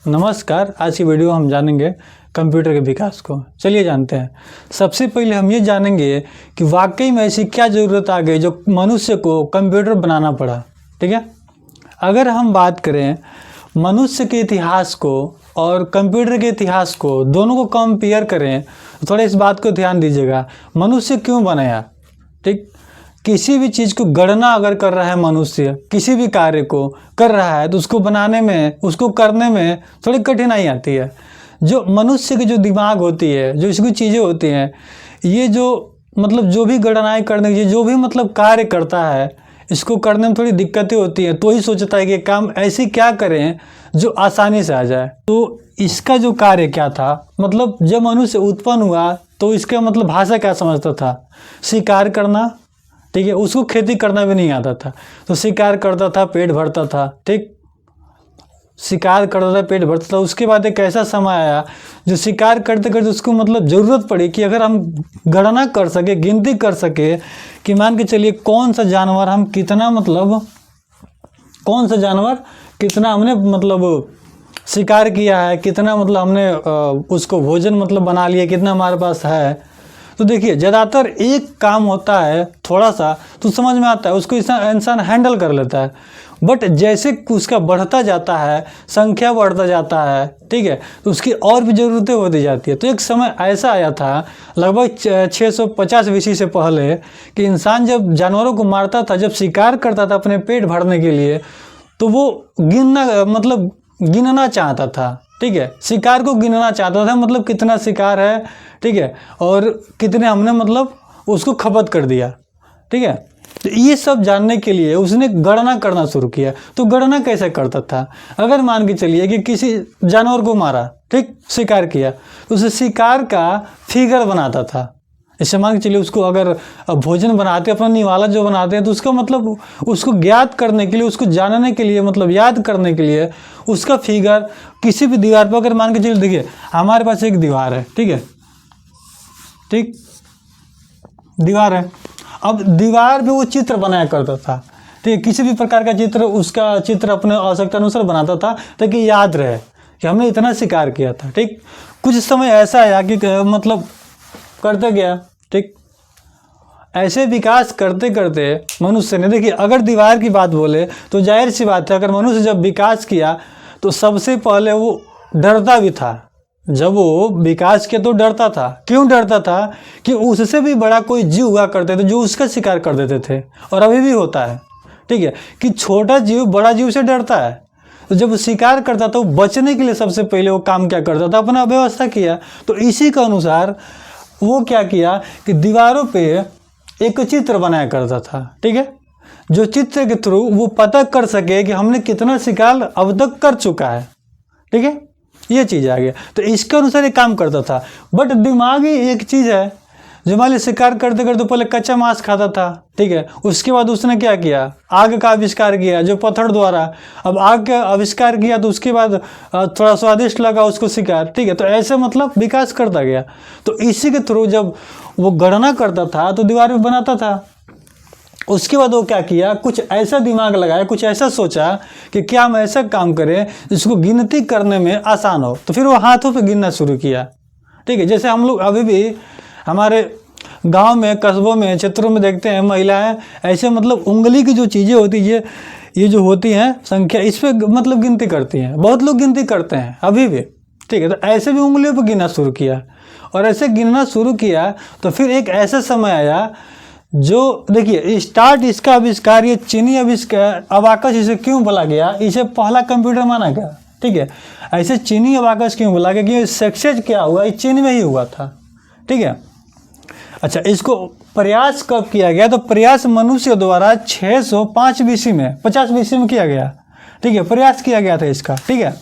नमस्कार। आज की वीडियो हम जानेंगे कंप्यूटर के विकास को। चलिए जानते हैं। सबसे पहले हम ये जानेंगे कि वाकई में ऐसी क्या ज़रूरत आ गई जो मनुष्य को कंप्यूटर बनाना पड़ा। ठीक है, अगर हम बात करें मनुष्य के इतिहास को और कंप्यूटर के इतिहास को, दोनों को कंपेयर करें तो थोड़ा इस बात को ध्यान दीजिएगा। मनुष्य क्यों बनाया? ठीक, किसी भी चीज़ को गणना अगर कर रहा है मनुष्य, किसी भी कार्य को कर रहा है तो उसको बनाने में, उसको करने में थोड़ी कठिनाई आती है। जो मनुष्य की जो दिमाग होती है, जो इसकी चीज़ें होती हैं, ये जो मतलब जो भी गणनाएं करने की, जो भी मतलब कार्य करता है, इसको करने में थोड़ी दिक्कतें होती हैं। तो ही सोचता है कि काम ऐसी क्या करें जो आसानी से आ जाए। तो इसका जो कार्य क्या था, मतलब जब मनुष्य उत्पन्न हुआ तो इसका मतलब भाषा क्या समझता था? शिकार करना। ठीक है, उसको खेती करना भी नहीं आता था तो शिकार करता था, पेट भरता था। ठीक, शिकार करता था, पेट भरता था। उसके बाद एक ऐसा समय आया जो शिकार करते करते उसको मतलब ज़रूरत पड़ी कि अगर हम गणना कर सके, गिनती कर सके कि मान के चलिए कौन सा जानवर हम कितना मतलब कौन सा जानवर कितना हमने मतलब शिकार किया है, कितना मतलब हमने उसको भोजन मतलब बना लिया, कितना हमारे पास है। तो देखिए, ज़्यादातर एक काम होता है थोड़ा सा तो समझ में आता है, उसको इंसान हैंडल कर लेता है। बट जैसे उसका बढ़ता जाता है, संख्या बढ़ता जाता है, ठीक है, तो उसकी और भी ज़रूरतें होती जाती है। तो एक समय ऐसा आया था लगभग 650 BC से पहले कि इंसान जब जानवरों को मारता था, जब शिकार करता था अपने पेट भरने के लिए, तो वो गिनना चाहता था। ठीक है, शिकार को गिनना चाहता था, मतलब कितना शिकार है, ठीक है, और कितने हमने मतलब उसको खपत कर दिया। ठीक है, तो ये सब जानने के लिए उसने गणना करना शुरू किया। तो गणना कैसे करता था? अगर मान के चलिए कि किसी जानवर को मारा, ठीक, शिकार किया, तो उसे शिकार का फिगर बनाता था। इससे मान के चलिए उसको अगर भोजन बनाते, अपना निवाला जो बनाते हैं, तो उसका मतलब उसको ज्ञात करने के लिए, उसको जानने के लिए, मतलब याद करने के लिए उसका फिगर किसी भी दीवार पर, अगर मान के चलिए, देखिए हमारे पास एक दीवार है, ठीक है, ठीक, दीवार है। अब दीवार पे वो चित्र बनाया करता था। ठीक है, किसी भी प्रकार का चित्र, उसका चित्र अपने आवश्यकता अनुसार बनाता था ताकि याद रहे कि हमने इतना शिकार किया था। ठीक, कुछ समय ऐसा आया कि मतलब करते गया। ठीक, ऐसे विकास करते करते मनुष्य ने, देखिए अगर दीवार की बात बोले तो जाहिर सी बात है, अगर मनुष्य जब विकास किया तो सबसे पहले वो डरता भी था। जब वो विकास किया तो डरता था। क्यों डरता था? कि उससे भी बड़ा कोई जीव हुआ करते थे जो उसका शिकार कर देते थे, और अभी भी होता है। ठीक है, कि छोटा जीव बड़ा जीव से डरता है। तो जब वो शिकार करता था, वो बचने के लिए सबसे पहले वो काम क्या करता था? अपना व्यवस्था किया। तो इसी के अनुसार वो क्या किया कि दीवारों पे एक चित्र बनाया करता था। ठीक है, जो चित्र के थ्रू वो पता कर सके कि हमने कितना शिकार अब तक कर चुका है। ठीक है, ये चीज़ आ गया। तो इसके अनुसार ये काम करता था। बट दिमाग ही एक चीज़ है जो मान लीजिए शिकार करते करते पहले कच्चा मांस खाता था। ठीक है, उसके बाद उसने क्या किया? आग का आविष्कार किया, जो पत्थर द्वारा। अब आग का आविष्कार किया तो उसके बाद थोड़ा स्वादिष्ट लगा उसको शिकार। ठीक है, तो ऐसे मतलब विकास करता गया। तो इसी के थ्रू जब वो गणना करता था तो दीवार में बनाता था। उसके बाद वो क्या किया? कुछ ऐसा दिमाग लगाया, कुछ ऐसा सोचा कि क्या हम ऐसा काम करें जिसको गिनती करने में आसान हो। तो फिर वो हाथों पे गिनना शुरू किया। ठीक है, जैसे हम लोग अभी भी हमारे गांव में, कस्बों में, क्षेत्रों में देखते हैं महिलाएं ऐसे मतलब उंगली की जो चीज़ें होती है, ये जो होती हैं संख्या, इस पर मतलब गिनती करती हैं। बहुत लोग गिनती करते हैं अभी भी। ठीक है, तो ऐसे भी उंगलियों पर गिनना शुरू किया, और ऐसे गिनना शुरू किया तो फिर एक ऐसा समय आया जो, देखिए स्टार्ट इसका आविष्कार, ये चीनी आविष्कार अबाकस इसे क्यों बोला गया? इसे पहला कंप्यूटर माना गया। ठीक है, ऐसे चीनी अबाकस क्यों बोला गया? क्योंकि सक्सेस क्या हुआ, इस चीन में ही हुआ था। ठीक है, अच्छा, इसको प्रयास कब किया गया? तो प्रयास मनुष्य द्वारा 605 BC में, 50 BC में किया गया। ठीक है, प्रयास किया गया था इसका। ठीक है,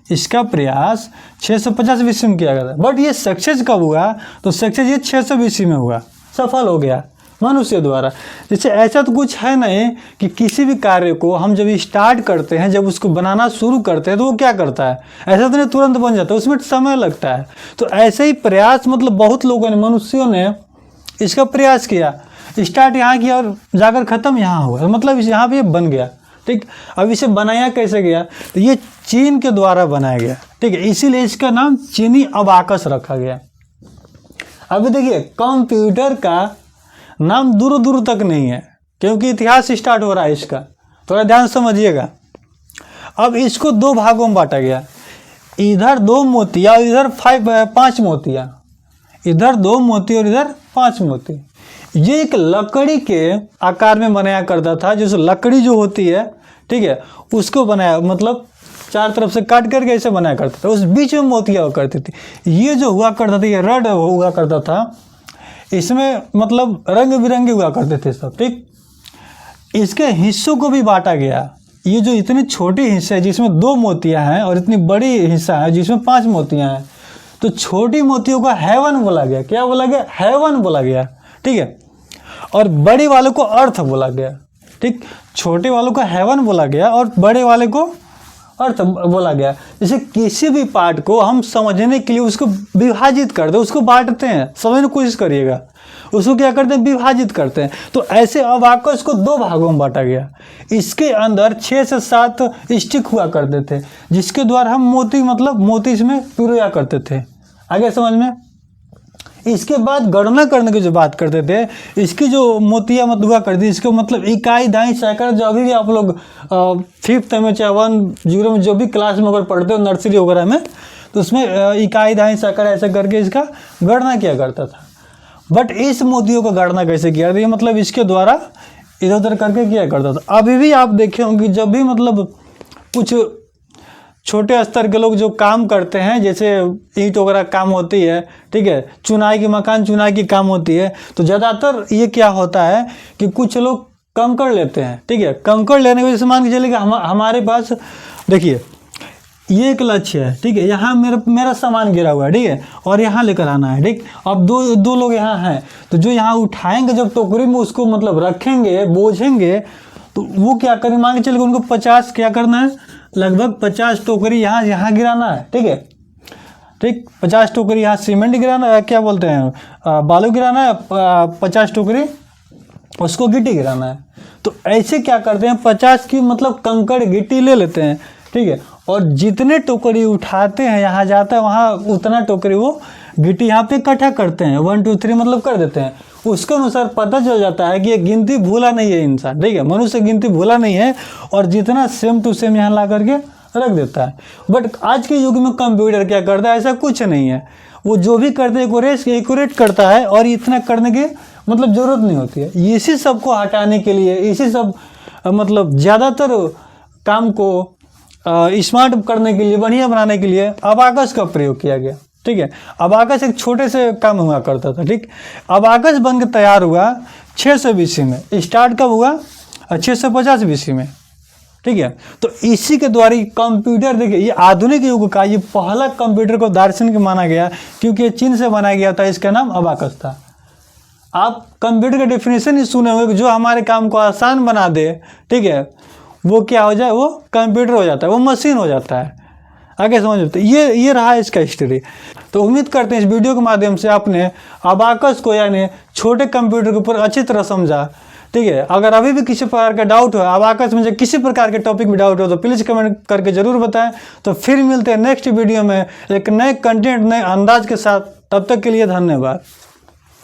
इसका प्रयास 650 BC में किया गया था। बट ये सक्सेस कब हुआ? तो सक्सेस ये 600 BC में हुआ, सफल हो गया मनुष्य द्वारा। जैसे ऐसा तो कुछ है नहीं कि किसी भी कार्य को हम जब स्टार्ट करते हैं, जब उसको बनाना शुरू करते हैं तो वो क्या करता है? ऐसा तो नहीं तुरंत बन जाता, उसमें समय लगता है। तो ऐसे ही प्रयास मतलब बहुत लोगों ने, मनुष्यों ने इसका प्रयास किया, स्टार्ट यहाँ किया और जाकर ख़त्म यहाँ हुआ, मतलब यहाँ पे बन गया। ठीक। अब इसे बनाया कैसे गया, तो ये चीन के द्वारा बनाया गया, ठीक है, इसीलिए इसका नाम चीनी अबाकस रखा गया। अभी देखिए कंप्यूटर का नाम दूर दूर तक नहीं है, क्योंकि इतिहास स्टार्ट हो रहा है इसका, थोड़ा ध्यान समझिएगा। अब इसको 2 भागों में बांटा गया, इधर 2 मोतिया और इधर 5 मोतिया, इधर 2 मोती और इधर 5 मोती। ये एक लकड़ी के आकार में बनाया करता था, जैसे लकड़ी जो होती है, ठीक है, उसको बनाया, मतलब 4 तरफ से काट करके ऐसे बनाया करता था, उस बीच में मोतियाँ हुआ करती थी। ये जो हुआ करता था, ये रड हुआ करता था, इसमें मतलब रंग बिरंगे हुआ करते थे सब, ठीक। इसके हिस्सों को भी बांटा गया। ये जो इतने छोटे हिस्से हैं जिसमें 2 मोतियाँ हैं और इतनी बड़ी हिस्सा है जिसमें 5 मोतियाँ हैं, तो छोटी मोतियों को हेवन बोला गया। क्या बोला गया? हेवन बोला गया, ठीक है। और बड़ी वालों को अर्थ बोला गया, ठीक। छोटे वालों को हेवन बोला गया और बड़े वाले को अर्थ बोला गया। जैसे किसी भी पार्ट को हम समझने के लिए उसको विभाजित कर दे, उसको बांटते हैं, समझने की कोशिश करिएगा, उसको क्या करते हैं? विभाजित करते हैं। तो ऐसे अबाकस को 2 भागों में बांटा गया। इसके अंदर 6 से 7 स्टिक हुआ करते थे, जिसके द्वारा हम मोती, मतलब मोती इसमें पिरोया करते थे। आगे समझ में? इसके बाद गणना करने की जो बात करते थे, इसकी जो मोतिया मत हुआ करती थी, इसको मतलब इकाई, दाई, सैकड़, जो अभी भी आप लोग 5th में चाहे 1-0 में जो भी क्लास में अगर पढ़ते हो, नर्सरी वगैरह में, तो उसमें इकाई, दाई, सैकड़ ऐसे करके इसका गणना किया करता था। बट इस मोतियों का गणना कैसे किया था? मतलब इसके द्वारा इधर उधर करके किया करता था। अभी भी आप देखे होंगे, जब भी मतलब कुछ छोटे स्तर के लोग जो काम करते हैं, जैसे ईंट वगैरह काम होती है, ठीक है, चुनाई की, मकान चुनाई की काम होती है, तो ज़्यादातर ये क्या होता है कि कुछ लोग कंकड़ लेते हैं, ठीक है। कंकड़ लेने की वजह से मान के चलिए कि हमारे पास देखिए ये एक लक्ष्य है, ठीक है, यहाँ मेरा सामान गिरा हुआ है, ठीक है, और यहाँ लेकर आना है, ठीक। अब दो लोग यहाँ हैं, तो जो यहाँ उठाएंगे जब टोकरी में उसको मतलब रखेंगे, बोझेंगे, तो वो क्या करें, मान के चलिए उनको 50 क्या करना है, लगभग 50 टोकरी यहाँ गिराना है, ठीक है, ठीक। 50 टोकरी यहाँ सीमेंट गिराना है, क्या बोलते हैं, बालू गिराना है, 50 टोकरी उसको गिट्टी गिराना है। तो ऐसे क्या करते हैं, 50 की मतलब कंकड़ गिट्टी ले लेते हैं, ठीक है, और जितने टोकरी उठाते हैं यहाँ जाता है वहाँ उतना टोकरी वो गिट्टी यहाँ पे इकट्ठा करते हैं, 1 2 3 मतलब कर देते हैं। उसके अनुसार पता चल जाता है कि ये गिनती भूला नहीं है इंसान, ठीक है, मनुष्य गिनती भूला नहीं है, और जितना सेम टू सेम यहाँ ला करके रख देता है। बट आज के युग में कंप्यूटर क्या करता है, ऐसा कुछ नहीं है, वो जो भी करते हैं एक्यूरेट करता है, और इतना करने की मतलब ज़रूरत नहीं होती है। इसी सब को हटाने के लिए, इसी सब मतलब ज़्यादातर काम को स्मार्ट करने के लिए, बढ़िया बनाने के लिए अबाकस का प्रयोग किया गया, ठीक है। अबाकस एक छोटे से काम हुआ करता था, ठीक। अबाकस बन के तैयार हुआ 600 BC में। स्टार्ट कब हुआ? 650 BC में, ठीक है। तो इसी के द्वारा कंप्यूटर, देखिए ये आधुनिक युग का ये पहला कंप्यूटर को दार्शनिक माना गया, क्योंकि ये चीन से बनाया गया था, इसका नाम अबाकस था। आप कंप्यूटर का डेफिनेशन ही सुने होंगे, जो हमारे काम को आसान बना दे, ठीक है, वो क्या हो जाए, वो कंप्यूटर हो जाता है, वो मशीन हो जाता है। आगे समझ लेते, ये रहा इसका हिस्ट्री। तो उम्मीद करते हैं इस वीडियो के माध्यम से आपने अबाकस को, यानी छोटे कंप्यूटर के ऊपर अच्छी तरह समझा, ठीक है। अगर अभी भी किसी प्रकार का डाउट हो, अबाकस में किसी प्रकार के टॉपिक में डाउट हो, तो प्लीज़ कमेंट करके ज़रूर बताएं। तो फिर मिलते हैं नेक्स्ट वीडियो में एक नए कंटेंट, नए अंदाज के साथ। तब तक के लिए धन्यवाद।